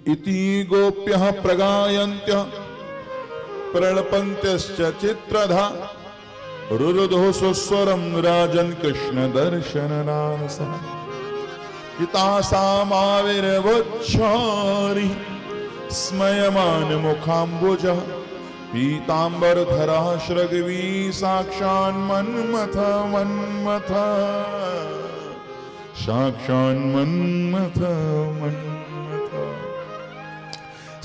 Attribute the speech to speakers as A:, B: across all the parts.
A: इति गोप्यः प्रगायन्त्यः प्रणपन्त्यश्च चित्रधा रुरुदुः स्वस्वरं राजन् कृष्ण दर्शननासः पितासामाविर्वोच्छारि स्मयमान मुखाम्बुजः पीताम्बरधरा श्रगवी साक्षान्मन्मथ मन्मथ साक्षान्मन्मथ मन्मथ।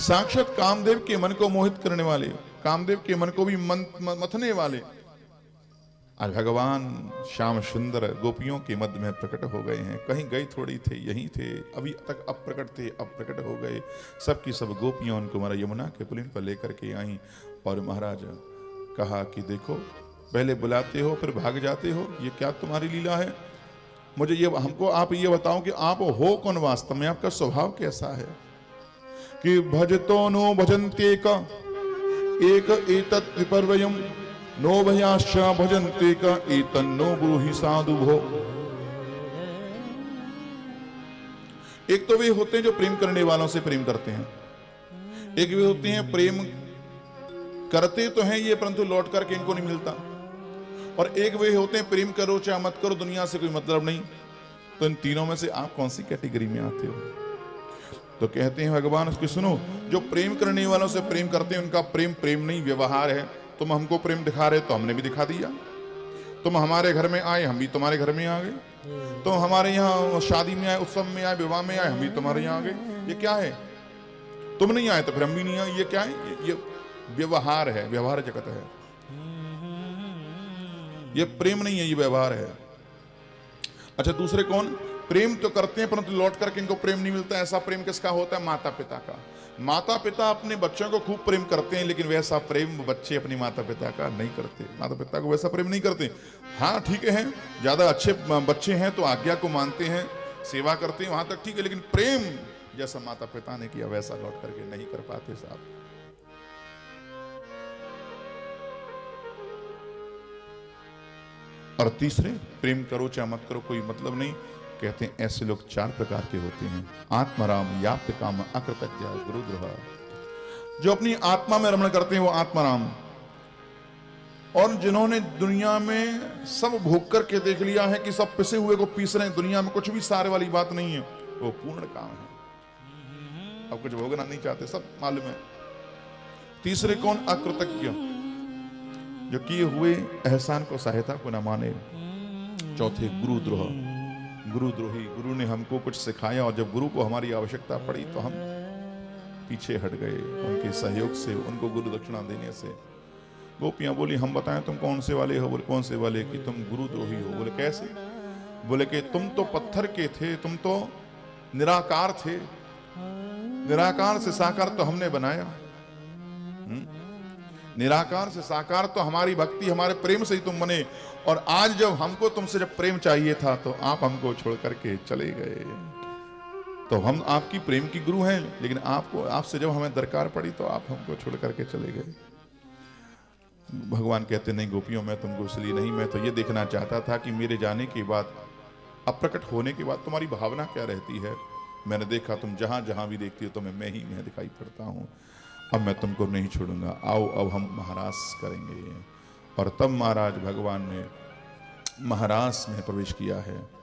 A: साक्षात कामदेव के मन को मोहित करने वाले, कामदेव के मन को भी मथने वाले आज भगवान श्याम सुंदर गोपियों के मध्य में प्रकट हो गए हैं। कहीं गए थोड़ी थे, यहीं थे, अभी तक अप्रकट थे, अब प्रकट हो गए। सबकी सब गोपियां उनको महाराज यमुना के पुलिन पर लेकर के आई और महाराज कहा कि देखो, पहले बुलाते हो फिर भाग जाते हो, ये क्या तुम्हारी लीला है? मुझे ये, हमको आप ये बताओ कि आप हो कौन वास्तव में, आपका स्वभाव कैसा है? कि भजतो नो भजन्ते का एक एतत् विपर्वयम् नो भयाश्च भजन्ते का एतन्नो ब्रूहि साधु भो। एक तो वे होते हैं जो प्रेम करने वालों से प्रेम करते हैं, एक वे होते हैं प्रेम करते तो हैं ये परंतु लौट करके इनको नहीं मिलता, और एक वे होते हैं प्रेम करो चाहे मत करो दुनिया से कोई मतलब नहीं। तो इन तीनों में से आप कौन सी कैटेगरी में आते हो? तो कहते हैं भगवान उसकी सुनो, जो प्रेम करने वालों से प्रेम करते हैं उनका प्रेम प्रेम नहीं व्यवहार है। तुम हमको प्रेम दिखा रहे तो हमने भी दिखा दिया, तुम हमारे घर में आए हम भी तुम्हारे घर में आ गए, तुम हमारे यहाँ शादी में आए, उत्सव में आए, विवाह में आए, हम भी तुम्हारे यहाँ आ गए। ये क्या है? तुम नहीं आए तो फिर हम भी नहीं आए। ये क्या है? ये व्यवहार है, व्यवहार जगत है। ये प्रेम नहीं है, ये व्यवहार है। अच्छा, दूसरे कौन? प्रेम तो करते हैं परंतु लौट करके इनको प्रेम नहीं मिलता। ऐसा प्रेम किसका होता है? माता पिता का। माता पिता अपने बच्चों को खूब प्रेम करते हैं, लेकिन वैसा प्रेम बच्चे अपने माता पिता का नहीं करते। माता पिता को वैसा प्रेम नहीं करते। हाँ ठीक है, ज्यादा अच्छे बच्चे हैं तो आज्ञा को मानते हैं, सेवा करते हैं, वहां तक ठीक है, लेकिन प्रेम जैसा माता पिता ने किया वैसा लौट करके नहीं कर पाते साहब। और तीसरे, प्रेम करो चाहे मत करो कोई मतलब नहीं। कहते हैं ऐसे लोग चार प्रकार के होते हैं। आत्मराम, याप्त काम, अकृतज्ञ, गुरुद्रोह। जो अपनी आत्मा में रमण करते हैं वो आत्माराम, और जिन्होंने दुनिया में सब भोग करके देख लिया है कि सब पिसे हुए को पीस रहे हैं, दुनिया में कुछ भी सारे वाली बात नहीं है, वो पूर्ण काम है। अब कुछ भोगना नहीं चाहते, सब मालूम है। तीसरे कौन? अकृतज्ञ, जो किए हुए एहसान को, सहायता को न माने। चौथे गुरुद्रोह, गुरुद्रोही। गुरु ने हमको कुछ सिखाया और जब गुरु को हमारी आवश्यकता पड़ी तो हम पीछे हट गए उनके सहयोग से, उनको गुरु दक्षिणा देने से। गोपियां बोली हम बताएं तुम कौन से वाले हो? बोले कौन से वाले? कि तुम गुरुद्रोही हो। बोले कैसे? बोले कि तुम तो पत्थर के थे, तुम तो निराकार थे, निराकार से साकार तो हमने बनाया। निराकार से साकार तो हमारी भक्ति, हमारे प्रेम से ही तुम बने, और आज जब हमको तुमसे जब प्रेम चाहिए था तो आप हमको छोड़ करके चले गए। तो हम आपकी प्रेम की गुरु हैं, लेकिन आपको, आपसे जब हमें दरकार पड़ी तो आप हमको छोड़ करके चले गए। भगवान कहते नहीं गोपियों, मैं तुमको इसलिए नहीं, मैं तो ये देखना चाहता था कि मेरे जाने के बाद, अप्रकट होने के बाद तुम्हारी भावना क्या रहती है। मैंने देखा तुम जहां जहां भी देखती हो तुम्हें मैं ही मैं दिखाई पड़ता हूं। अब मैं तुमको नहीं छोड़ूंगा, आओ अब हम महारास करेंगे। और तब महाराज भगवान ने महारास में प्रवेश किया है।